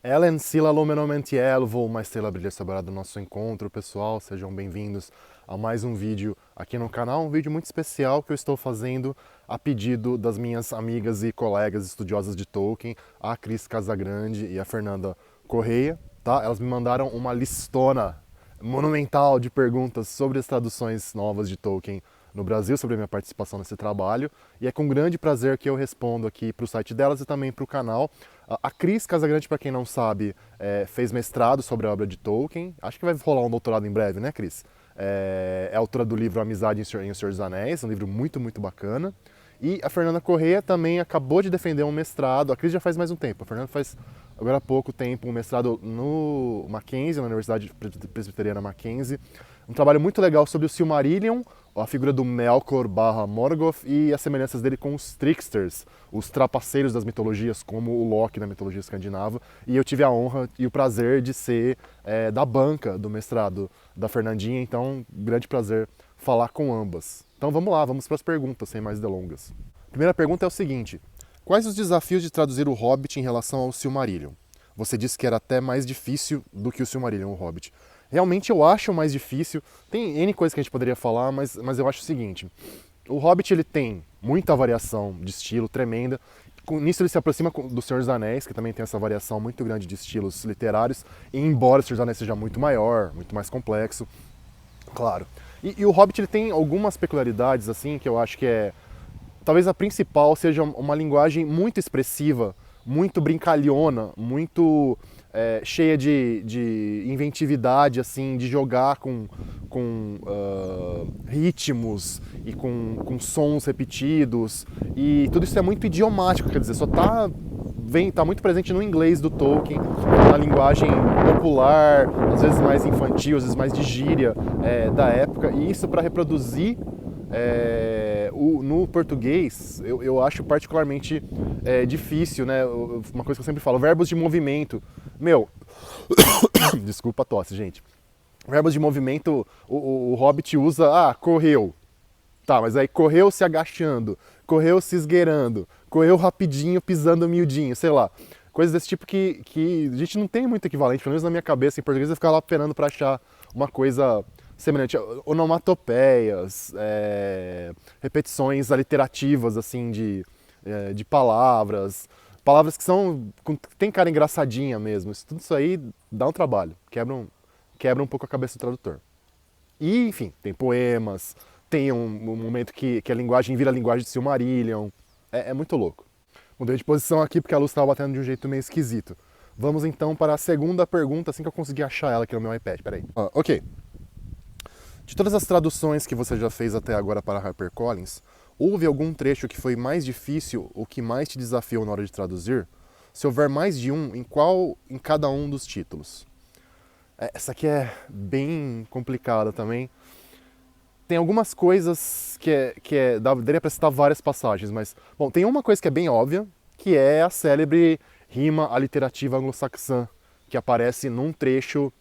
Ellen Sila Lumenomentiel, vou uma estrela brilha sobre do nosso encontro, pessoal. Sejam bem-vindos a mais um vídeo aqui no canal, um vídeo muito especial que eu estou fazendo a pedido das minhas amigas e colegas estudiosas de Tolkien, a Cris Casagrande e a Fernanda Correia, tá? Elas me mandaram uma listona monumental de perguntas sobre as traduções novas de Tolkien no Brasil, sobre a minha participação nesse trabalho, e é com grande prazer que eu respondo aqui para o site delas e também para o canal. A Cris Casagrande, para quem não sabe, fez mestrado sobre a obra de Tolkien, acho que vai rolar um doutorado em breve, né, Cris? É autora do livro Amizade em O Senhor dos Anéis, um livro muito, muito bacana. E a Fernanda Correia também acabou de defender um mestrado, a Cris já faz mais um tempo, a Fernanda faz agora há pouco tempo um mestrado no Mackenzie, na Universidade Presbiteriana Mackenzie, um trabalho muito legal sobre o Silmarillion, a figura do Melkor barra Morgoth e as semelhanças dele com os Tricksters, os trapaceiros das mitologias, como o Loki na mitologia escandinava. E eu tive a honra e o prazer de ser da banca do mestrado da Fernandinha, então grande prazer falar com ambas. Então vamos lá, vamos para as perguntas, sem mais delongas. A primeira pergunta é o seguinte: quais os desafios de traduzir o Hobbit em relação ao Silmarillion? Você disse que era até mais difícil do que o Silmarillion, o Hobbit. Realmente eu acho mais difícil. Tem N coisas que a gente poderia falar, mas eu acho o seguinte. O Hobbit ele tem muita variação de estilo, tremenda. Nisso ele se aproxima do Senhor dos Anéis, que também tem essa variação muito grande de estilos literários. E embora o Senhor dos Anéis seja muito maior, muito mais complexo, claro. E o Hobbit ele tem algumas peculiaridades, assim, que eu acho que talvez a principal seja uma linguagem muito expressiva, muito brincalhona, muito cheia de inventividade, assim, de jogar com ritmos e com sons repetidos. E tudo isso é muito idiomático, quer dizer, tá muito presente no inglês do Tolkien, na linguagem popular, às vezes mais infantil, às vezes mais de gíria da época. E isso para reproduzir no português, eu acho particularmente difícil, né? Uma coisa que eu sempre falo, verbos de movimento. Meu, desculpa a tosse, gente. Verbos de movimento, o Hobbit usa, correu. Tá, mas aí correu se agachando, correu se esgueirando, correu rapidinho pisando miudinho, sei lá. Coisas desse tipo que a gente não tem muito equivalente, pelo menos na minha cabeça, em português eu ficava lá esperando para achar uma coisa semelhante. Onomatopeias, repetições aliterativas, assim, de palavras, palavras que tem cara engraçadinha mesmo. Tudo isso aí dá um trabalho, quebra um pouco a cabeça do tradutor. E, enfim, tem poemas, tem um momento que a linguagem vira a linguagem de Silmarillion. É muito louco. Mudei de posição aqui porque a luz estava batendo de um jeito meio esquisito. Vamos então para a segunda pergunta, assim que eu conseguir achar ela aqui no meu iPad. Peraí. Ok. De todas as traduções que você já fez até agora para HarperCollins, houve algum trecho que foi mais difícil ou que mais te desafiou na hora de traduzir? Se houver mais de um, em cada um dos títulos? Essa aqui é bem complicada também. Tem algumas coisas daria para citar várias passagens, mas, bom, tem uma coisa que é bem óbvia, que é a célebre rima aliterativa anglo-saxã, que aparece num trecho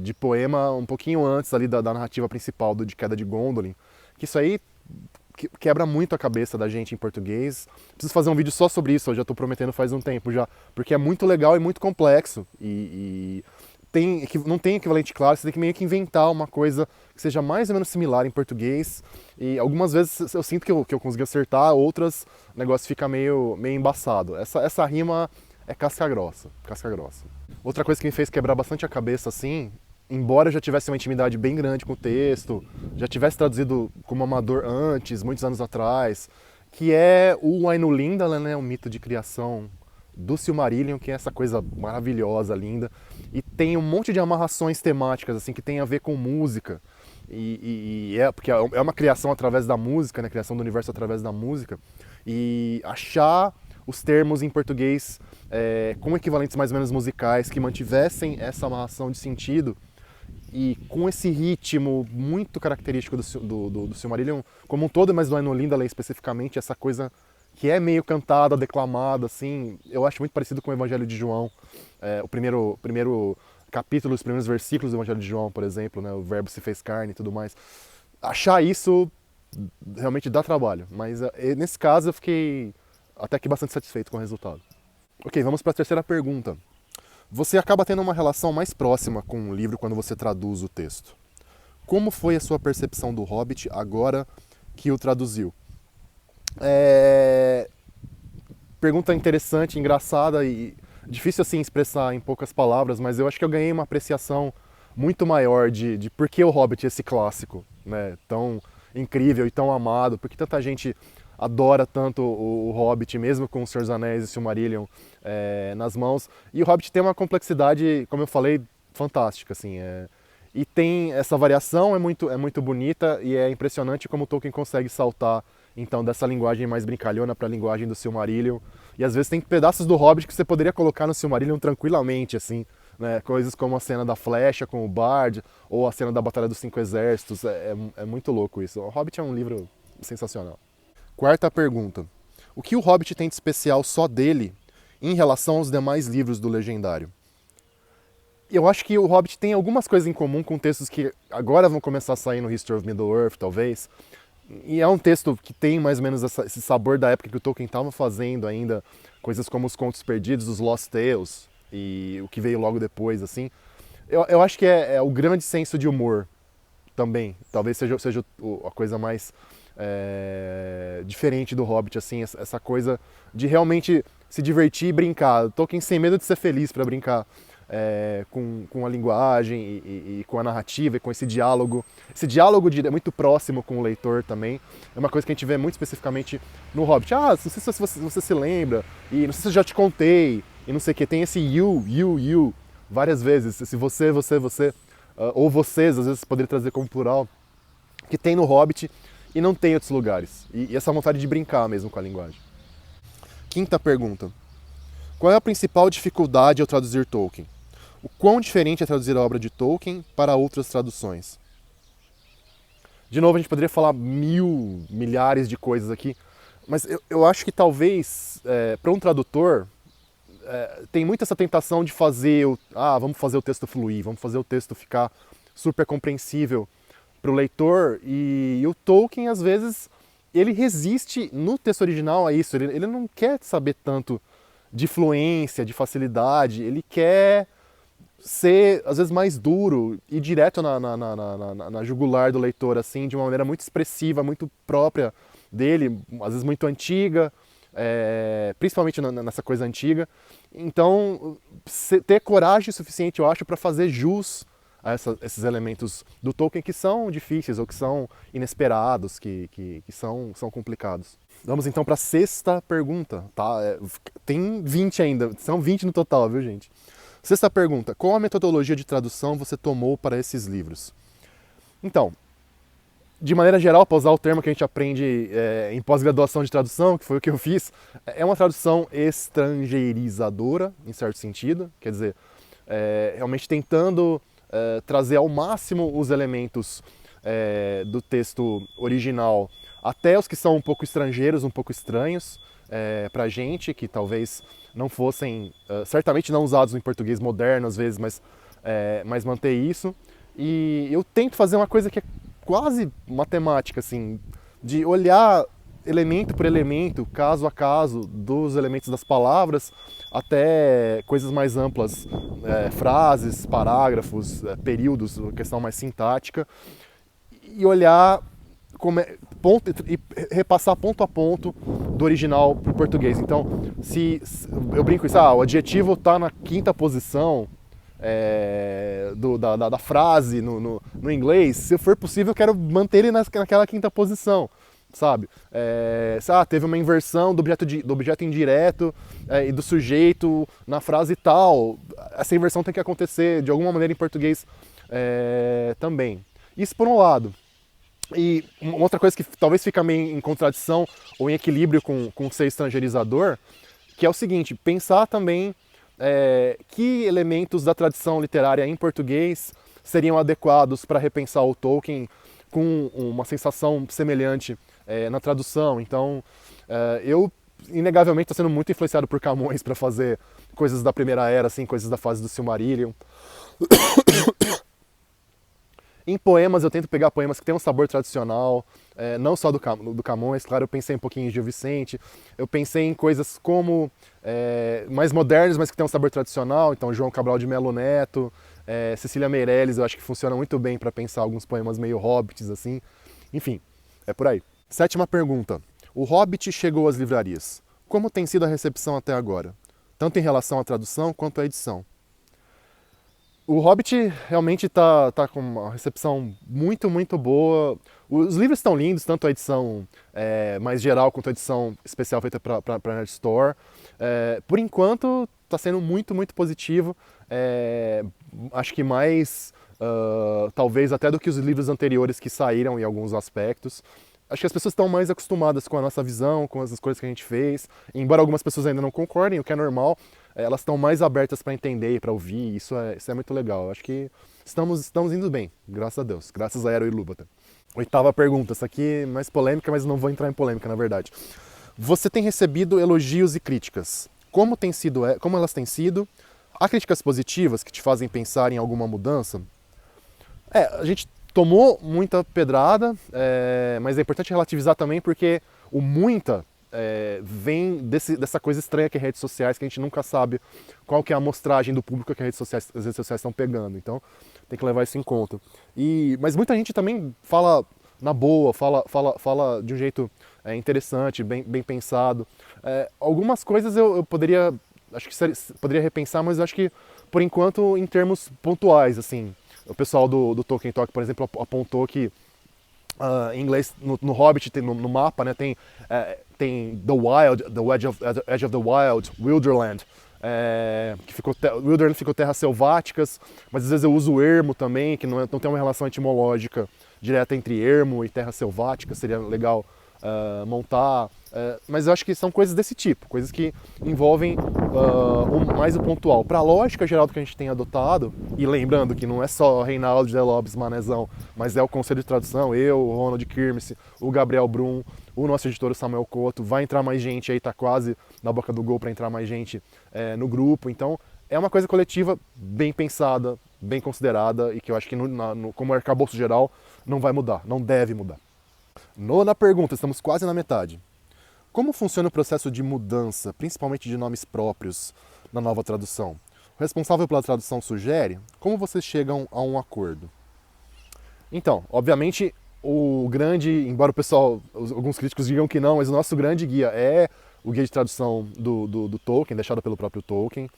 de poema um pouquinho antes ali da narrativa principal de Queda de Gondolin, que isso aí quebra muito a cabeça da gente em português. Preciso fazer um vídeo só sobre isso, eu já estou prometendo faz um tempo já, porque é muito legal e muito complexo, não tem equivalente claro, você tem que meio que inventar uma coisa que seja mais ou menos similar em português. E algumas vezes eu sinto que eu consegui acertar, outras o negócio fica meio embaçado. Essa rima é casca grossa, casca grossa. Outra coisa que me fez quebrar bastante a cabeça assim, embora eu já tivesse uma intimidade bem grande com o texto, já tivesse traduzido como amador antes, muitos anos atrás, que é o Ainulindalë, né, o mito de criação do Silmarillion, que é essa coisa maravilhosa, linda, e tem um monte de amarrações temáticas assim que tem a ver com música, porque é uma criação através da música, né, criação do universo através da música, e achar os termos em português com equivalentes mais ou menos musicais que mantivessem essa amarração de sentido e com esse ritmo muito característico do Silmarillion como um todo, mas do Ainulindalë especificamente, essa coisa que é meio cantada, declamada, assim, eu acho muito parecido com o Evangelho de João, o primeiro capítulo, os primeiros versículos do Evangelho de João, por exemplo, né, o verbo se fez carne e tudo mais. Achar isso realmente dá trabalho, mas nesse caso eu fiquei até que bastante satisfeito com o resultado. Ok, vamos para a terceira pergunta. você acaba tendo uma relação mais próxima com o livro quando você traduz o texto. Como foi a sua percepção do Hobbit agora que o traduziu? Pergunta interessante, engraçada e difícil assim expressar em poucas palavras, mas eu acho que eu ganhei uma apreciação muito maior de por que o Hobbit é esse clássico, né, tão incrível e tão amado, porque tanta gente adora tanto o Hobbit, mesmo com o Senhor dos Anéis e Silmarillion nas mãos. E o Hobbit tem uma complexidade, como eu falei, fantástica, assim. E tem essa variação, é muito bonita e é impressionante como o Tolkien consegue saltar então dessa linguagem mais brincalhona para a linguagem do Silmarillion. E às vezes tem pedaços do Hobbit que você poderia colocar no Silmarillion tranquilamente, assim, né? Coisas como a cena da flecha com o Bard ou a cena da Batalha dos Cinco Exércitos. É muito louco isso. O Hobbit é um livro sensacional. Quarta pergunta. O que o Hobbit tem de especial só dele em relação aos demais livros do Legendário? Eu acho que o Hobbit tem algumas coisas em comum com textos que agora vão começar a sair no History of Middle-earth, talvez. E é um texto que tem mais ou menos esse sabor da época que o Tolkien estava fazendo ainda, coisas como os Contos Perdidos, os Lost Tales e o que veio logo depois, assim. Eu acho que é o grande senso de humor também. Talvez seja a coisa mais diferente do Hobbit, assim, essa coisa de realmente se divertir e brincar. Tolkien sem medo de ser feliz para brincar com a linguagem e com a narrativa e com esse diálogo. Esse diálogo muito próximo com o leitor também. É uma coisa que a gente vê muito especificamente no Hobbit. Não sei se você se lembra, e não sei se eu já te contei, e não sei o que. Tem esse you, várias vezes. Esse você, ou vocês, às vezes poderia trazer como plural, que tem no Hobbit e não tem em outros lugares. E essa vontade de brincar mesmo com a linguagem. Quinta pergunta. Qual é a principal dificuldade ao traduzir Tolkien? O quão diferente é traduzir a obra de Tolkien para outras traduções? De novo, a gente poderia falar milhares de coisas aqui, mas eu acho que talvez, para um tradutor, tem muito essa tentação de fazer, vamos fazer o texto fluir, vamos fazer o texto ficar super compreensível para o leitor, e o Tolkien, às vezes, ele resiste no texto original a isso, ele não quer saber tanto de fluência, de facilidade, ele quer ser, às vezes, mais duro e direto na jugular do leitor, assim, de uma maneira muito expressiva, muito própria dele, às vezes muito antiga, principalmente nessa coisa antiga. Então, ter coragem suficiente, eu acho, para fazer jus a esses elementos do Tolkien que são difíceis ou que são inesperados, que são complicados. Vamos então para a sexta pergunta, tá? Tem 20 ainda, são 20 no total, viu, gente? Sexta pergunta, qual a metodologia de tradução você tomou para esses livros? Então, de maneira geral, para usar o termo que a gente aprende em pós-graduação de tradução, que foi o que eu fiz, é uma tradução estrangeirizadora, em certo sentido, quer dizer, realmente tentando trazer ao máximo os elementos do texto original, até os que são um pouco estrangeiros, um pouco estranhos para a gente, que talvez não fossem, certamente não usados em português moderno às vezes, mas manter isso. E eu tento fazer uma coisa que é quase matemática, assim, de olhar elemento por elemento, caso a caso, dos elementos das palavras, até coisas mais amplas, frases, parágrafos, períodos, questão mais sintática, e olhar e repassar ponto a ponto do original para o português. Então, se eu brinco isso, o adjetivo está na quinta posição da frase no inglês, se for possível, eu quero manter ele naquela quinta posição, sabe? Teve uma inversão do objeto indireto e do sujeito na frase tal. Essa inversão tem que acontecer de alguma maneira em português também. Isso por um lado. E uma outra coisa que talvez fica meio em contradição ou em equilíbrio com ser estrangeirizador, que é o seguinte, pensar também que elementos da tradição literária em português seriam adequados para repensar o Tolkien com uma sensação semelhante na tradução. Então, eu inegavelmente estou sendo muito influenciado por Camões para fazer coisas da Primeira Era, assim, coisas da fase do Silmarillion. Em poemas eu tento pegar poemas que têm um sabor tradicional, não só do Camões, claro, eu pensei um pouquinho em Gil Vicente, eu pensei em coisas como mais modernas, mas que têm um sabor tradicional, então João Cabral de Melo Neto, Cecília Meirelles, eu acho que funciona muito bem para pensar alguns poemas meio hobbits, assim. Enfim, é por aí. Sétima pergunta. O Hobbit chegou às livrarias. Como tem sido a recepção até agora? Tanto em relação à tradução quanto à edição. O Hobbit realmente tá com uma recepção muito, muito boa. Os livros estão lindos, tanto a edição mais geral quanto a edição especial feita para a Nerd Store. Por enquanto, está sendo muito, muito positivo. Acho que mais, talvez, até do que os livros anteriores que saíram em alguns aspectos. Acho que as pessoas estão mais acostumadas com a nossa visão, com as coisas que a gente fez. Embora algumas pessoas ainda não concordem, o que é normal, elas estão mais abertas para entender e para ouvir. Isso é muito legal. Acho que estamos indo bem, graças a Deus. Graças a Aero e Lúbata. Oitava pergunta. Essa aqui é mais polêmica, mas não vou entrar em polêmica, na verdade. Você tem recebido elogios e críticas. Como elas têm sido? Há críticas positivas que te fazem pensar em alguma mudança? A gente tomou muita pedrada, mas é importante relativizar também porque o muita vem dessa coisa estranha que é redes sociais, que a gente nunca sabe qual que é a amostragem do público que as redes sociais estão pegando. Então tem que levar isso em conta. Mas muita gente também fala na boa, fala de um jeito interessante, bem pensado. Algumas coisas eu poderia, acho que poderia repensar, mas eu acho que por enquanto em termos pontuais, assim. O pessoal do Tolkien Talk, por exemplo, apontou que em inglês, no Hobbit, no mapa, né, tem The Wild, the Edge of the Wild, Wilderland, Wilderland ficou terras selváticas, mas às vezes eu uso o ermo também, que não tem uma relação etimológica direta entre ermo e terra selvática, seria legal montar. Mas eu acho que são coisas desse tipo, coisas que envolvem mais o pontual. Para a lógica geral do que a gente tem adotado, e lembrando que não é só Reinaldo de Lopes Manezão, mas é o Conselho de Tradução, eu, o Ronald Kirmes, o Gabriel Brum, o nosso editor o Samuel Couto, vai entrar mais gente aí, tá quase na boca do gol para entrar mais gente no grupo. Então é uma coisa coletiva bem pensada, bem considerada e que eu acho que como arcabouço geral não vai mudar, não deve mudar. Nona pergunta, estamos quase na metade. Como funciona o processo de mudança, principalmente de nomes próprios, na nova tradução? O responsável pela tradução sugere? Como vocês chegam a um acordo? Então, obviamente, embora o pessoal, alguns críticos digam que não, mas o nosso grande guia é o guia de tradução do Tolkien, deixado pelo próprio Tolkien,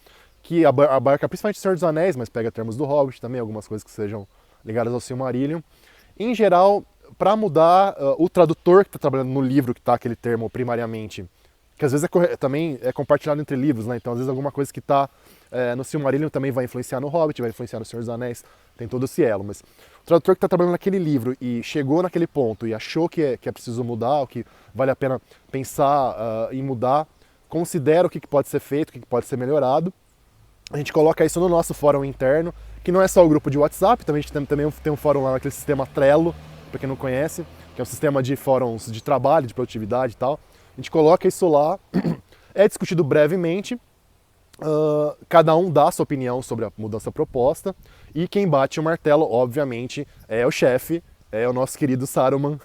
que abarca principalmente o Senhor dos Anéis, mas pega termos do Hobbit também, algumas coisas que sejam ligadas ao Silmarillion. Em geral, para mudar, o tradutor que está trabalhando no livro, que está aquele termo primariamente, que às vezes também é compartilhado entre livros, né? Então às vezes alguma coisa que está no Silmarillion também vai influenciar no Hobbit, vai influenciar no Senhor dos Anéis, tem todo esse elo. Mas o tradutor que está trabalhando naquele livro e chegou naquele ponto e achou que é preciso mudar, o que vale a pena pensar em mudar, considera o que pode ser feito, o que pode ser melhorado. A gente coloca isso no nosso fórum interno, que não é só o grupo de WhatsApp, também a gente também tem um fórum lá naquele sistema Trello, para quem não conhece, que é um sistema de fóruns de trabalho, de produtividade e tal. A gente coloca isso lá, é discutido brevemente, cada um dá a sua opinião sobre a mudança proposta, e quem bate o martelo, obviamente, é o chefe, é o nosso querido Saruman,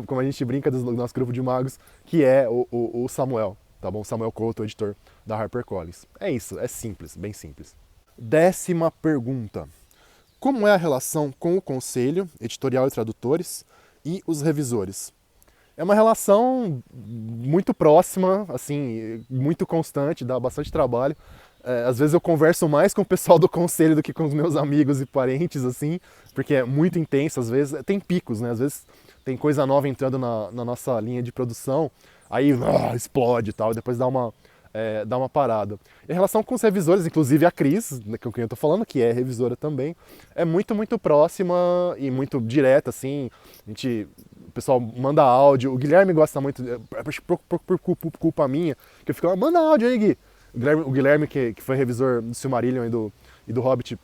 como a gente brinca do nosso grupo de magos, que é o Samuel, tá bom? Samuel Couto, o editor da HarperCollins. É isso, é simples, bem simples. 10ª pergunta. Como é a relação com o conselho, editorial e tradutores, e os revisores? É uma relação muito próxima, assim, muito constante, dá bastante trabalho. Às vezes eu converso mais com o pessoal do conselho do que com os meus amigos e parentes, assim, porque é muito intenso, às vezes tem picos, né? Às vezes tem coisa nova entrando na nossa linha de produção, aí explode e tal, e depois dá uma parada. Em relação com os revisores, inclusive a Cris, com quem eu tô falando, que é revisora também, é muito, muito próxima e muito direta, assim. O pessoal manda áudio. O Guilherme gosta muito, por culpa minha, que eu fico, manda áudio aí, Gui. O Guilherme que foi revisor do Silmarillion e do Hobbit,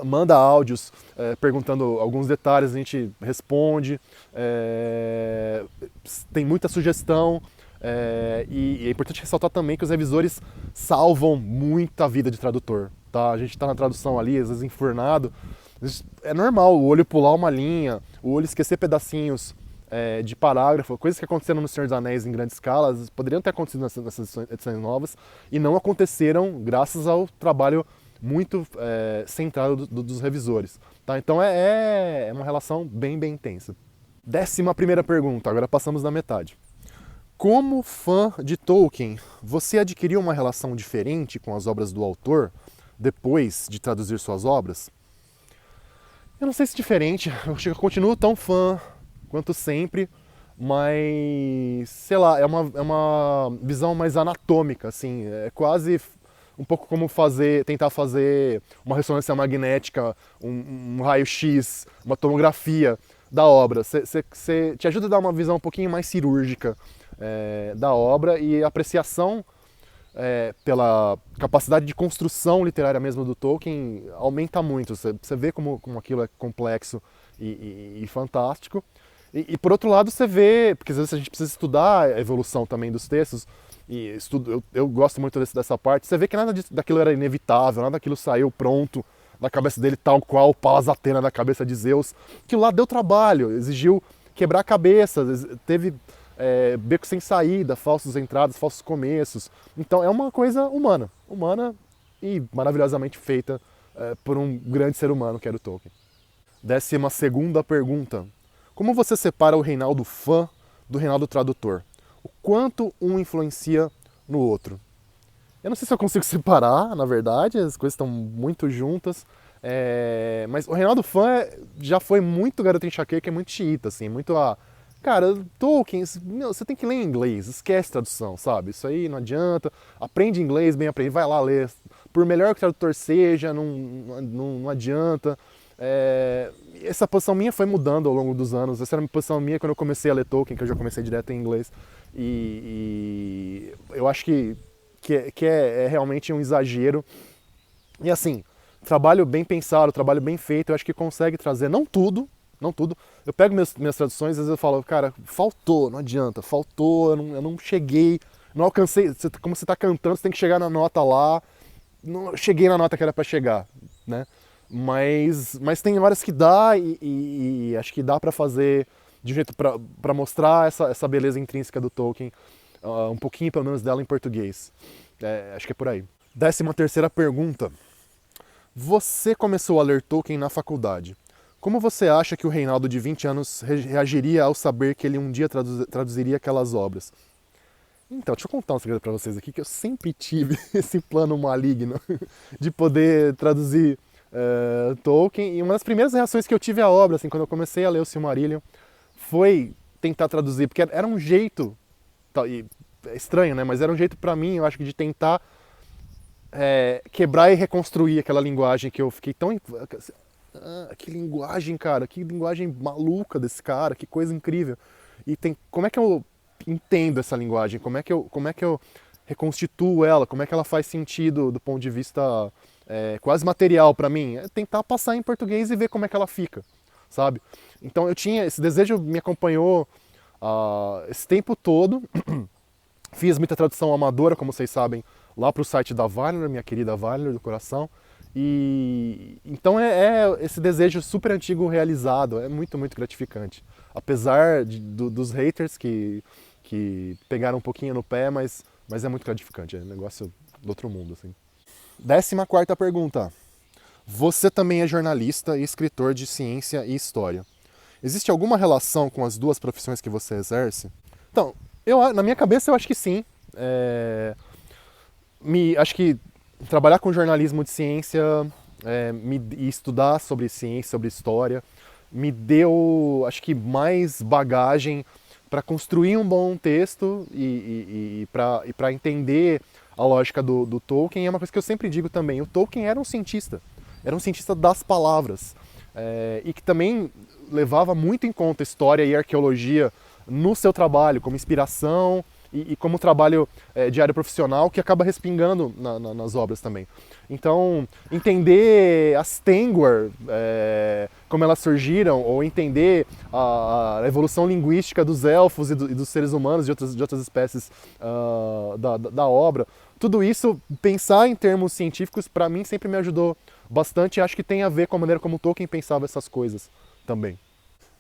manda áudios perguntando alguns detalhes, a gente responde. Tem muita sugestão. E é importante ressaltar também que os revisores salvam muita vida de tradutor, tá? A gente está na tradução ali, às vezes enfurnado, É normal o olho pular uma linha, o olho esquecer pedacinhos de parágrafo, coisas que aconteceram no Senhor dos Anéis em grande escala, poderiam ter acontecido nessas edições novas e não aconteceram graças ao trabalho muito centrado dos revisores. Tá? Então é uma relação bem intensa. 11ª pergunta, agora passamos da metade. Como fã de Tolkien, você adquiriu uma relação diferente com as obras do autor depois de traduzir suas obras? Eu não sei se diferente, eu acho que eu continuo tão fã quanto sempre, mas, sei lá, é uma visão mais anatômica, assim, é quase um pouco como tentar fazer uma ressonância magnética, um raio-x, uma tomografia da obra. Você te ajuda a dar uma visão um pouquinho mais cirúrgica da obra e a apreciação pela capacidade de construção literária mesmo do Tolkien aumenta muito. Você vê como aquilo é complexo e fantástico. E por outro lado você vê, porque às vezes a gente precisa estudar a evolução também dos textos, e eu gosto muito dessa parte, você vê que nada daquilo era inevitável, nada daquilo saiu pronto na cabeça dele tal qual o Palas Athena na cabeça de Zeus. Aquilo lá deu trabalho, exigiu quebrar a cabeça, teve beco sem saída, falsas entradas, falsos começos. Então é uma coisa humana e maravilhosamente feita por um grande ser humano que era o Tolkien. 12ª pergunta. Como você separa o Reinaldo fã do Reinaldo tradutor? O quanto um influencia no outro? Eu não sei se eu consigo separar, na verdade, as coisas estão muito juntas. Mas o Reinaldo fã já foi muito garoto enxaqueca, é muito xiita, assim, muito cara, Tolkien, você tem que ler em inglês, esquece tradução, sabe? Isso aí não adianta, aprende inglês, bem aprendido, vai lá ler. Por melhor que o tradutor seja, não adianta. Essa posição minha foi mudando ao longo dos anos. Essa era a posição minha quando eu comecei a ler Tolkien, que eu já comecei direto em inglês. E eu acho que é realmente um exagero. E assim, trabalho bem pensado, trabalho bem feito, eu acho que consegue trazer, não tudo. Eu pego minhas traduções, às vezes eu falo, cara, faltou, não adianta, faltou, eu não cheguei, não alcancei. Como você está cantando, você tem que chegar na nota lá. Não cheguei na nota que era para chegar, né? Mas tem horas que dá e acho que dá para fazer de um jeito para mostrar essa beleza intrínseca do Tolkien, um pouquinho pelo menos dela em português. Acho que é por aí. 13ª pergunta. Você começou a ler Tolkien na faculdade. Como você acha que o Reinaldo de 20 anos reagiria ao saber que ele um dia traduziria aquelas obras? Então, deixa eu contar um segredo para vocês aqui, que eu sempre tive esse plano maligno de poder traduzir Tolkien. E uma das primeiras reações que eu tive à obra, assim, quando eu comecei a ler o Silmarillion, foi tentar traduzir, porque era um jeito, é estranho, né? Mas era um jeito para mim, eu acho que de tentar quebrar e reconstruir aquela linguagem que eu fiquei tão... que linguagem, cara, que linguagem maluca desse cara, que coisa incrível. E como é que eu entendo essa linguagem? Como é que eu reconstituo ela? Como é que ela faz sentido do ponto de vista quase material para mim? É tentar passar em português e ver como é que ela fica, sabe? Então eu tinha, esse desejo me acompanhou esse tempo todo. Fiz muita tradução amadora, como vocês sabem, lá para o site da Valinor, minha querida Valinor do coração. E então esse desejo super antigo realizado, é muito gratificante. Apesar dos haters que pegaram um pouquinho no pé, mas é muito gratificante, é um negócio do outro mundo, assim. 14ª pergunta. Você também é jornalista e escritor de ciência e história. Existe alguma relação com as duas profissões que você exerce? Então, na minha cabeça eu acho que sim. Acho que trabalhar com jornalismo de ciência e estudar sobre ciência, sobre história, me deu, acho que, mais bagagem para construir um bom texto e para entender a lógica do Tolkien. É uma coisa que eu sempre digo também, o Tolkien era um cientista das palavras, e que também levava muito em conta história e arqueologia no seu trabalho, como inspiração e como trabalho diário profissional, que acaba respingando nas obras também. Então, entender as Tengwar, como elas surgiram, ou entender a evolução linguística dos elfos e dos seres humanos, de outras espécies da obra, tudo isso, pensar em termos científicos, para mim sempre me ajudou bastante e acho que tem a ver com a maneira como Tolkien pensava essas coisas também.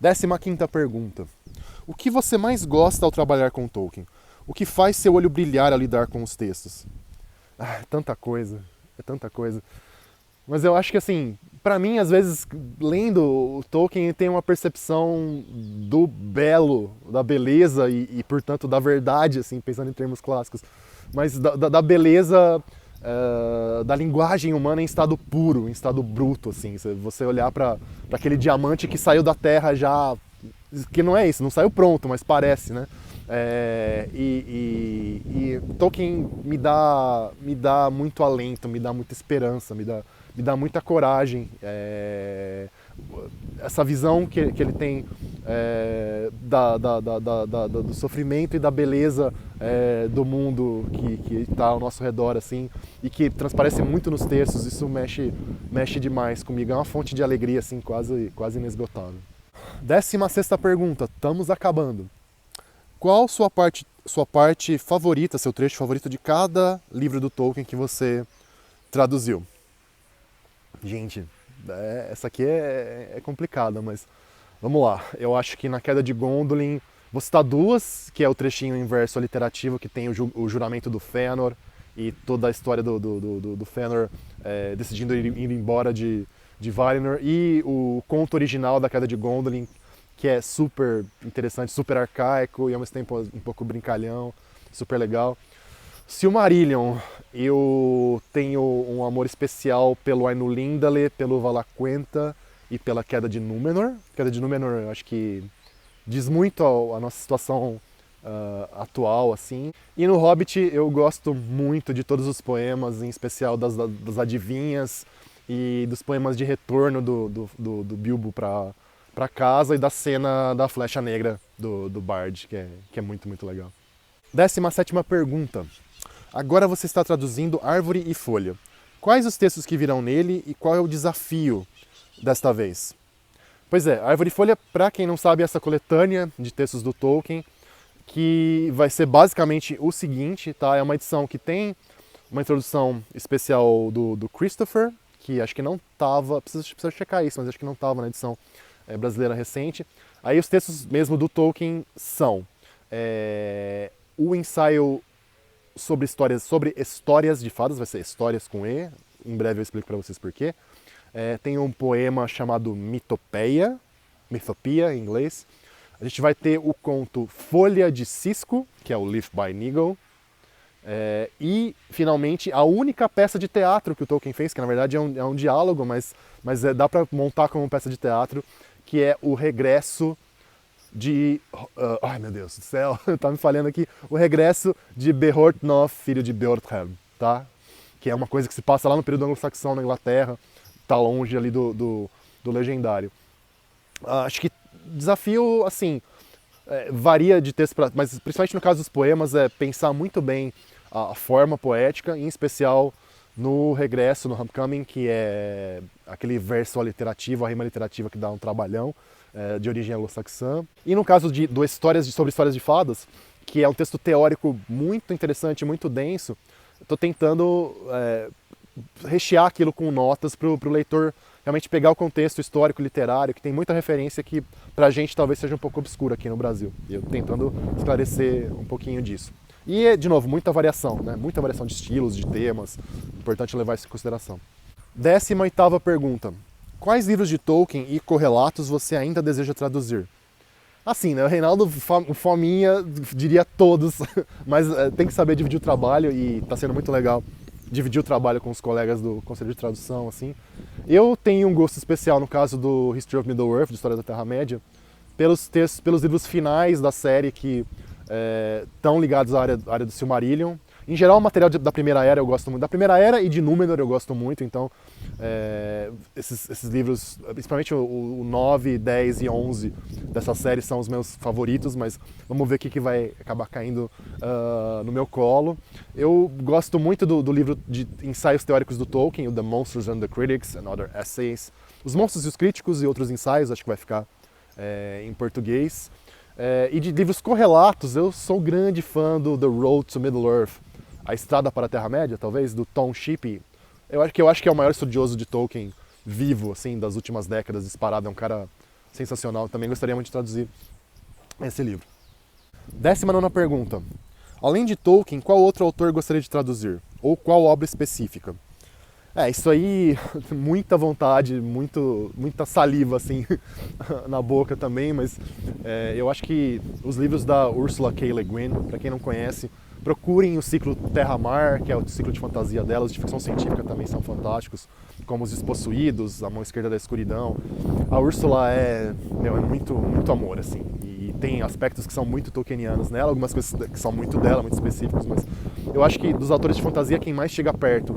15ª pergunta. O que você mais gosta ao trabalhar com Tolkien? O que faz seu olho brilhar ao lidar com os textos? É tanta coisa, é tanta coisa. Mas eu acho que assim, pra mim, às vezes, lendo o Tolkien, tem uma percepção do belo, da beleza e portanto, da verdade, assim, pensando em termos clássicos. Mas da beleza da linguagem humana em estado puro, em estado bruto, assim. Você olhar para aquele diamante que saiu da Terra já... Que não é isso, não saiu pronto, mas parece, né? E Tolkien me dá muito alento, me dá muita esperança, me dá muita coragem. Essa visão que ele tem do sofrimento e da beleza do mundo que está ao nosso redor, assim, e que transparece muito nos textos, isso mexe demais comigo. É uma fonte de alegria assim, quase inesgotável. 16ª pergunta, estamos acabando. Qual sua parte favorita, seu trecho favorito de cada livro do Tolkien que você traduziu? Gente, essa aqui é complicada, mas vamos lá. Eu acho que na Queda de Gondolin, vou citar duas, que é o trechinho em verso literativo, que tem o juramento do Fëanor e toda a história do Fëanor decidindo ir embora de Valinor, e o conto original da Queda de Gondolin, que é super interessante, super arcaico e ao mesmo tempo um pouco brincalhão, super legal. Silmarillion, eu tenho um amor especial pelo Ainulindale, pelo Valaquenta e pela Queda de Númenor. Queda de Númenor, eu acho que diz muito a nossa situação atual, assim. E no Hobbit eu gosto muito de todos os poemas, em especial das adivinhas e dos poemas de retorno do Bilbo para casa e da cena da flecha negra do Bard, que é muito, muito legal. 17ª pergunta. Agora você está traduzindo Árvore e Folha. Quais os textos que virão nele e qual é o desafio desta vez? Pois é, Árvore e Folha, para quem não sabe, é essa coletânea de textos do Tolkien, que vai ser basicamente o seguinte, tá? É uma edição que tem uma introdução especial do Christopher, que acho que não estava, preciso checar isso, mas acho que não estava na edição brasileira recente. Aí os textos mesmo do Tolkien são o ensaio sobre histórias de fadas, vai ser histórias com E, em breve eu explico para vocês porquê. Tem um poema chamado Mythopia em inglês. A gente vai ter o conto Folha de Cisco, que é o Leaf by Nigel. E, finalmente, a única peça de teatro que o Tolkien fez, que na verdade é um diálogo, mas dá para montar como peça de teatro, que é o regresso de... ai, meu Deus do céu, tá me falhando aqui. O regresso de Beorhtnoth, filho de Beorhthelm, tá? Que é uma coisa que se passa lá no período anglo-saxão na Inglaterra, tá longe ali do legendário. Acho que desafio, assim, varia de texto para... Mas principalmente no caso dos poemas, é pensar muito bem a forma poética, em especial no regresso, no Homecoming, que é aquele verso literativo, a rima literativa que dá um trabalhão, de origem anglo-saxã. E no caso sobre histórias de fadas, que é um texto teórico muito interessante, muito denso, estou tentando rechear aquilo com notas para o leitor realmente pegar o contexto histórico, literário, que tem muita referência que pra gente talvez seja um pouco obscura aqui no Brasil. E eu tentando esclarecer um pouquinho disso. E, de novo, muita variação, né? Muita variação de estilos, de temas. Importante levar isso em consideração. 18ª pergunta. Quais livros de Tolkien e correlatos você ainda deseja traduzir? Assim, né? O Reinaldo Fominha diria todos, mas tem que saber dividir o trabalho e tá sendo muito legal dividir o trabalho com os colegas do Conselho de Tradução, assim. Eu tenho um gosto especial no caso do History of Middle-earth, de História da Terra-média, pelos livros finais da série que estão ligados à área do Silmarillion. Em geral, o material da Primeira Era eu gosto muito. Da Primeira Era e de Númenor eu gosto muito, então esses livros, principalmente o 9, 10 e 11 dessa série são os meus favoritos, mas vamos ver o que vai acabar caindo no meu colo. Eu gosto muito do livro de ensaios teóricos do Tolkien, o The Monsters and the Critics and Other Essays. Os Monstros e os Críticos e Outros Ensaios, acho que vai ficar em português. E de livros correlatos, eu sou grande fã do The Road to Middle-earth, A Estrada para a Terra-média, talvez, do Tom Shippey. Eu acho que é o maior estudioso de Tolkien vivo, assim, das últimas décadas, disparado. É um cara sensacional. Também gostaria muito de traduzir esse livro. 19ª pergunta. Além de Tolkien, qual outro autor gostaria de traduzir? Ou qual obra específica? Isso aí, muita vontade, muita saliva, assim, na boca também, mas eu acho que os livros da Ursula K. Le Guin, para quem não conhece, procurem o ciclo Terra-Mar, que é o ciclo de fantasia dela, os de ficção científica também são fantásticos, como Os Despossuídos, A Mão Esquerda da Escuridão. A Ursula é muito amor, assim, e tem aspectos que são muito tolkienianos nela, algumas coisas que são muito dela, muito específicos, mas eu acho que dos autores de fantasia, quem mais chega perto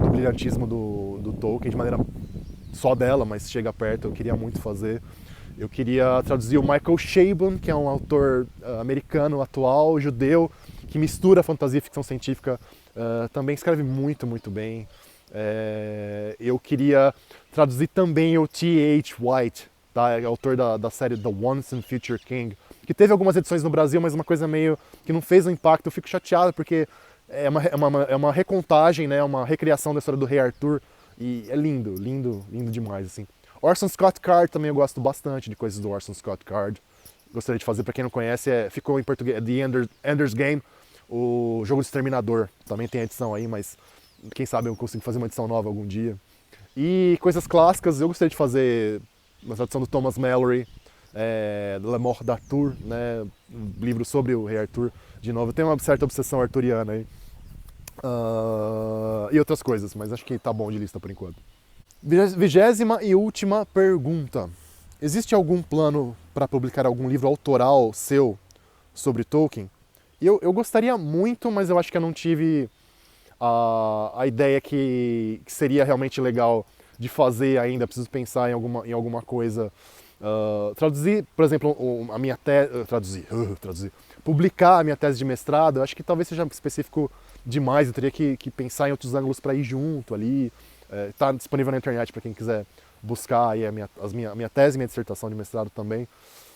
do brilhantismo do Tolkien, de maneira só dela, mas chega perto, eu queria muito fazer. Eu queria traduzir o Michael Chabon, que é um autor americano atual, judeu, que mistura fantasia e ficção científica, também escreve muito bem. Eu queria traduzir também o T.H. White, tá? É autor da série The Once and Future King, que teve algumas edições no Brasil, mas uma coisa meio que não fez um impacto. Eu fico chateado porque é uma recontagem, né? Uma recriação da história do Rei Arthur, e é lindo demais, assim. Orson Scott Card também eu gosto bastante de coisas do Orson Scott Card. Gostaria de fazer, para quem não conhece, ficou em português, The Ender's Game, o jogo do Exterminador. Também tem a edição aí, mas quem sabe eu consigo fazer uma edição nova algum dia. E coisas clássicas, eu gostaria de fazer uma tradução do Thomas Malory, Le Mort d'Arthur, né, um livro sobre o Rei Arthur. De novo, eu tenho uma certa obsessão arturiana aí. E outras coisas, mas acho que tá bom de lista por enquanto. 20ª e última pergunta. Existe algum plano para publicar algum livro autoral seu sobre Tolkien? Eu gostaria muito, mas eu acho que eu não tive a ideia que seria realmente legal de fazer ainda. Preciso pensar em alguma coisa. Traduzir, por exemplo, a minha tese. Publicar a minha tese de mestrado, eu acho que talvez seja específico demais. Eu teria que pensar em outros ângulos para ir junto ali. Está disponível na internet para quem quiser buscar aí a minha tese e minha dissertação de mestrado também.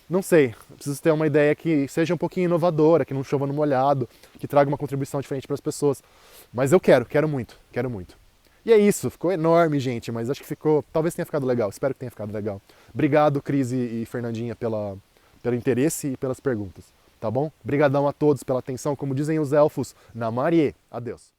Não sei, preciso ter uma ideia que seja um pouquinho inovadora, que não chova no molhado, que traga uma contribuição diferente para as pessoas. Mas eu quero muito. E é isso, ficou enorme, gente, mas acho que talvez tenha ficado legal, espero que tenha ficado legal. Obrigado, Cris e Fernandinha, pelo interesse e pelas perguntas, tá bom? Obrigadão a todos pela atenção, como dizem os elfos, Namarie, adeus.